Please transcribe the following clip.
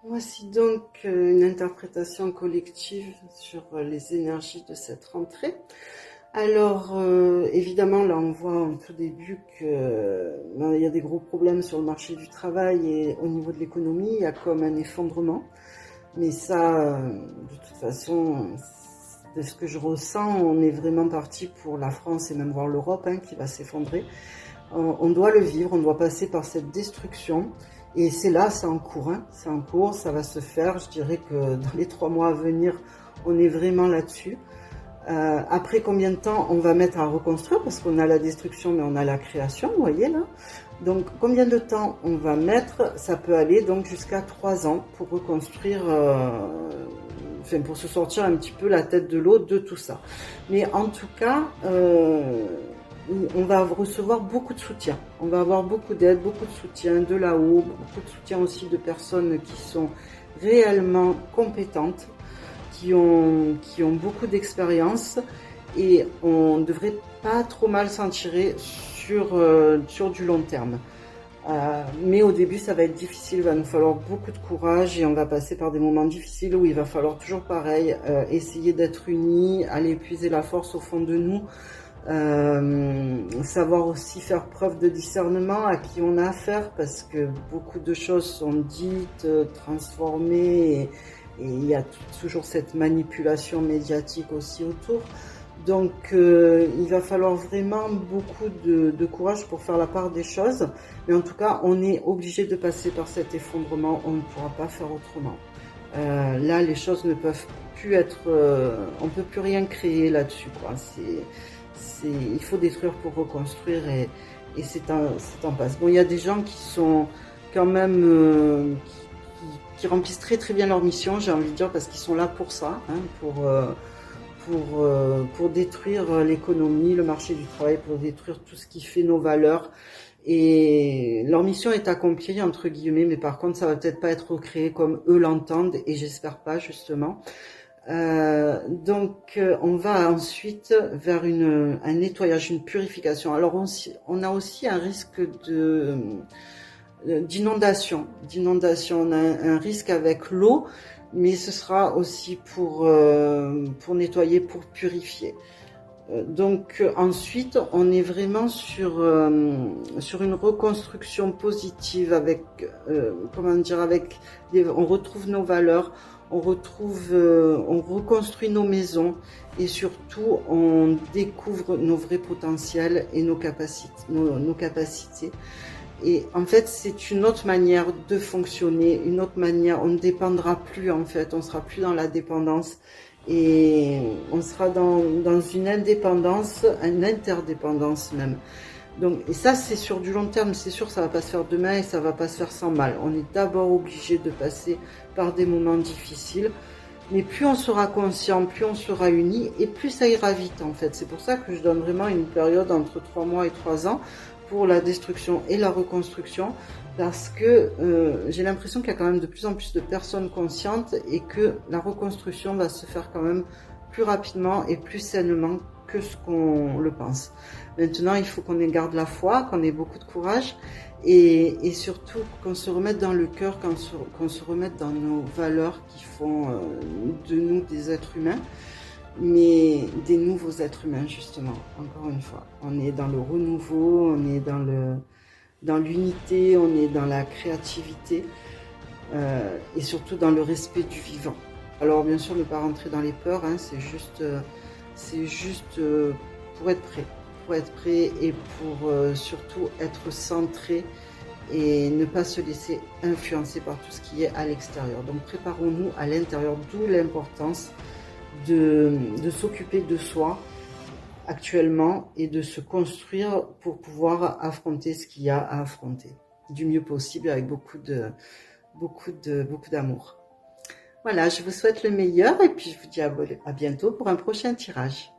Voici donc une interprétation collective sur les énergies de cette rentrée. Alors, évidemment, là, on voit en tout début il y a des gros problèmes sur le marché du travail et au niveau de l'économie, il y a comme un effondrement. Mais ça, de toute façon, de ce que je ressens, on est vraiment parti pour la France et même voir l'Europe qui va s'effondrer. On doit le vivre, on doit passer par cette destruction. Et c'est là, c'est en cours, c'est en cours, ça va se faire. Je dirais que dans les 3 mois à venir, on est vraiment là-dessus. Après combien de temps on va mettre à reconstruire, parce qu'on a la destruction mais on a la création, vous voyez là. Donc combien de temps on va mettre, ça peut aller donc jusqu'à 3 ans pour reconstruire, enfin pour se sortir un petit peu la tête de l'eau de tout ça. Mais en tout cas, on va recevoir beaucoup de soutien, on va avoir beaucoup d'aide, beaucoup de soutien de là-haut, beaucoup de soutien aussi de personnes qui sont réellement compétentes, qui ont beaucoup d'expérience, et on ne devrait pas trop mal s'en tirer sur du long terme. Mais au début ça va être difficile, il va nous falloir beaucoup de courage et on va passer par des moments difficiles où il va falloir toujours pareil, essayer d'être unis, aller épuiser la force au fond de nous, savoir aussi faire preuve de discernement à qui on a affaire, parce que beaucoup de choses sont dites, transformées, et il y a toujours cette manipulation médiatique aussi autour. Donc il va falloir vraiment beaucoup de courage pour faire la part des choses. Mais en tout cas, on est obligé de passer par cet effondrement, on ne pourra pas faire autrement. Là, les choses ne peuvent plus être... on ne peut plus rien créer là-dessus, quoi. Il faut détruire pour reconstruire, et c'est en passe. Bon, il y a des gens qui sont quand même... qui remplissent très très bien leur mission, j'ai envie de dire, parce qu'ils sont là pour ça, pour détruire l'économie, le marché du travail, pour détruire tout ce qui fait nos valeurs. Et leur mission est accomplie, entre guillemets, mais par contre, ça va peut-être pas être recréé comme eux l'entendent, et j'espère pas, justement. Donc, on va ensuite vers un nettoyage, une purification. Alors, on a aussi un risque d'inondation. On a un risque avec l'eau, mais ce sera aussi pour nettoyer, pour purifier. Donc ensuite, on est vraiment sur une reconstruction positive avec, on retrouve nos valeurs, on reconstruit nos maisons, et surtout on découvre nos vrais potentiels et nos capacités. Et en fait, c'est une autre manière de fonctionner, une autre manière. On ne dépendra plus, en fait, on sera plus dans la dépendance, et on sera dans une indépendance, une interdépendance même. Donc, et ça, c'est sur du long terme, c'est sûr, ça va pas se faire demain et ça va pas se faire sans mal. On est d'abord obligé de passer par des moments difficiles, mais plus on sera conscient, plus on sera unis, et plus ça ira vite, en fait. C'est pour ça que je donne vraiment une période entre 3 mois et 3 ans pour la destruction et la reconstruction, parce que j'ai l'impression qu'il y a quand même de plus en plus de personnes conscientes, et que la reconstruction va se faire quand même plus rapidement et plus sainement que ce qu'on le pense. Maintenant, il faut qu'on garde la foi, qu'on ait beaucoup de courage, et surtout qu'on se remette dans le cœur, qu'on se remette dans nos valeurs qui font de nous des êtres humains, mais des nouveaux êtres humains, justement. Encore une fois, on est dans le renouveau, on est dans l'unité, on est dans la créativité, et surtout dans le respect du vivant. Alors bien sûr, ne pas rentrer dans les peurs, c'est juste pour être prêt, et pour surtout être centré et ne pas se laisser influencer par tout ce qui est à l'extérieur. Donc préparons-nous à l'intérieur, d'où l'importance de s'occuper de soi actuellement et de se construire pour pouvoir affronter ce qu'il y a à affronter du mieux possible, avec beaucoup d'amour. Voilà, je vous souhaite le meilleur, et puis je vous dis à bientôt pour un prochain tirage.